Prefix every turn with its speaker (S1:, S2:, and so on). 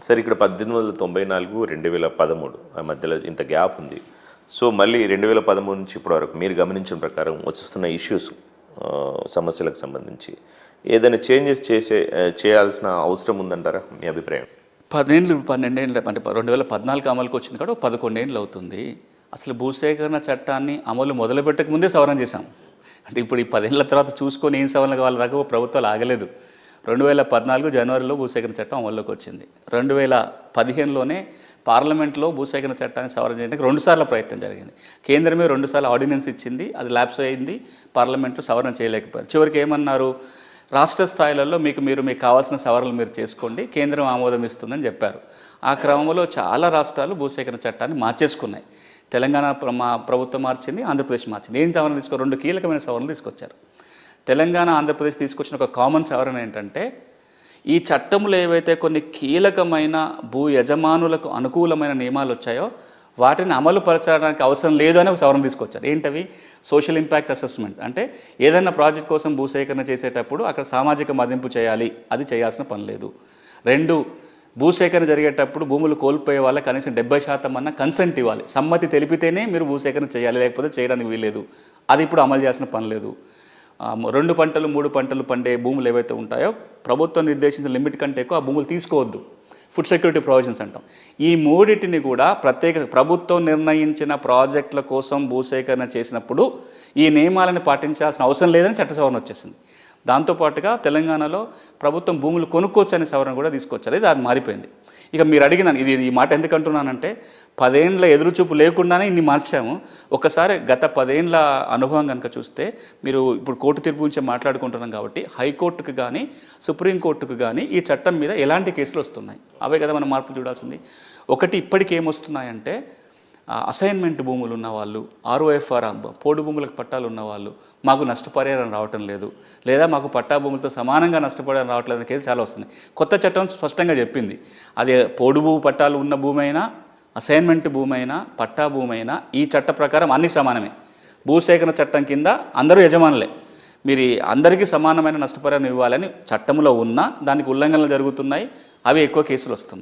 S1: Sir ఇక్కడ 1894, 2013 ఆ మధ్యలో ఇంత గ్యాప్ ఉంది. సో మళ్ళీ 2013 నుంచి ఇప్పటి వరకు మీరు గమనించిన ప్రకారం వస్తున్న ఇష్యూస్, సమస్యలకు సంబంధించి ఏదైనా చేంజెస్ చేయాల్సిన అవసరం ఉందంటారా మీ అభిప్రాయం?
S2: 10 ఏళ్ళు 12 ఏళ్ళు అంటే 2014 అమలుకి వచ్చింది కూడా 11 ఏళ్ళు అవుతుంది. అసలు భూసేకరణ చట్టాన్ని అమలు మొదలుపెట్టక ముందే సవరణ చేశాం. అంటే ఇప్పుడు ఈ 10 ఏళ్ల తర్వాత చూసుకొని ఏం సవరణ కావాలి దాకా ప్రభుత్వాలు ఆగలేదు. 2014 జనవరిలో భూసేకరణ చట్టం అమల్లోకి వచ్చింది. 2015లోనే పార్లమెంట్లో భూసేకరణ చట్టాన్ని సవరణ చేయడానికి 2 సార్లు ప్రయత్నం జరిగింది. కేంద్రమే 2 సార్లు ఆర్డినెన్స్ ఇచ్చింది, అది ల్యాప్స్ అయింది, పార్లమెంట్లో సవరణ చేయలేకపోయారు. చివరికి ఏమన్నారు, రాష్ట్ర స్థాయిలలో మీకు కావాల్సిన సవరణలు మీరు చేసుకోండి, కేంద్రం ఆమోదం ఇస్తుందని చెప్పారు. ఆ క్రమంలో చాలా రాష్ట్రాలు భూసేకరణ చట్టాన్ని మార్చేసుకున్నాయి. తెలంగాణ ప్రభుత్వం మార్చింది, ఆంధ్రప్రదేశ్ మార్చింది. ఏం సవరణ 2 కీలకమైన సవరణలు తీసుకొచ్చారు. తెలంగాణ, ఆంధ్రప్రదేశ్ తీసుకొచ్చిన ఒక కామన్ సవరణ ఏంటంటే, ఈ చట్టంలో ఏవైతే కొన్ని కీలకమైన భూ యజమానులకు అనుకూలమైన నియమాలు వచ్చాయో వాటిని అమలు పరచడానికి అవసరం లేదు అని ఒక సవరణ తీసుకొచ్చారు. ఏంటవి? Social impact assessment. అంటే ఏదైనా ప్రాజెక్ట్ కోసం భూసేకరణ చేసేటప్పుడు అక్కడ సామాజిక మదింపు చేయాలి, అది చేయాల్సిన పని లేదు. 2, భూసేకరణ జరిగేటప్పుడు భూములు కోల్పోయే వాళ్ళకి కనీసం 70% అన్న కన్సెంట్ ఇవ్వాలి, సమ్మతి తెలిపితేనే మీరు భూసేకరణ చేయాలి, లేకపోతే చేయడానికి వీల్లేదు. అది ఇప్పుడు అమలు చేయాల్సిన పని లేదు. 2 పంటలు 3 పంటలు పండే భూములు ఏవైతే ఉంటాయో ప్రభుత్వం నిర్దేశించిన లిమిట్ కంటే ఎక్కువ ఆ భూములు తీసుకోవద్దు, ఫుడ్ సెక్యూరిటీ ప్రొవిజన్స్ అంటాం. ఈ 3టిని కూడా ప్రభుత్వం నిర్ణయించిన ప్రాజెక్టుల కోసం భూసేకరణ చేసినప్పుడు ఈ నియమాలను పాటించాల్సిన అవసరం లేదని చట్ట సవరణ వచ్చేసింది. దాంతోపాటుగా తెలంగాణలో ప్రభుత్వం భూములు కొనుక్కోవచ్చు అనే సవరణ కూడా తీసుకొచ్చారు. అది మారిపోయింది. ఇక మీరు అడిగినాను, ఈ మాట ఎందుకు అంటున్నానంటే, 10 ఏళ్ళ ఎదురుచూపు లేకుండానే ఇన్ని మార్చాము. ఒకసారి గత 10 ఏళ్ళ అనుభవం కనుక చూస్తే, మీరు ఇప్పుడు కోర్టు తీర్పు గురించి మాట్లాడుకుంటున్నాం కాబట్టి హైకోర్టుకు కానీ సుప్రీంకోర్టుకు కానీ ఈ చట్టం మీద ఎలాంటి కేసులు వస్తున్నాయి, అవే కదా మనం మార్పులు చూడాల్సింది. ఒకటి, ఇప్పటికి ఏమొస్తున్నాయంటే, అసైన్మెంట్ భూములు ఉన్నవాళ్ళు, ROFR పోడు భూములకు పట్టాలు ఉన్నవాళ్ళు మాకు నష్టపరిహారం రావటం లేదు, లేదా మాకు పట్టా భూములతో సమానంగా నష్టపరిహారం రావట్లేదు అనే కేసు చాలా వస్తున్నాయి. కొత్త చట్టం స్పష్టంగా చెప్పింది, అది పోడు భూ పట్టాలు ఉన్న భూమి అయినా, అసైన్మెంట్ భూమి అయినా, పట్టా భూమి అయినా ఈ చట్ట ప్రకారం అన్ని సమానమే. భూసేకరణ చట్టం కింద అందరూ యజమానులే, మీరు అందరికీ సమానమైన నష్టపరిహారం ఇవ్వాలని చట్టంలో ఉన్నా దానికి ఉల్లంఘనలు జరుగుతున్నాయి, అవి ఎక్కువ కేసులు వస్తున్నాయి.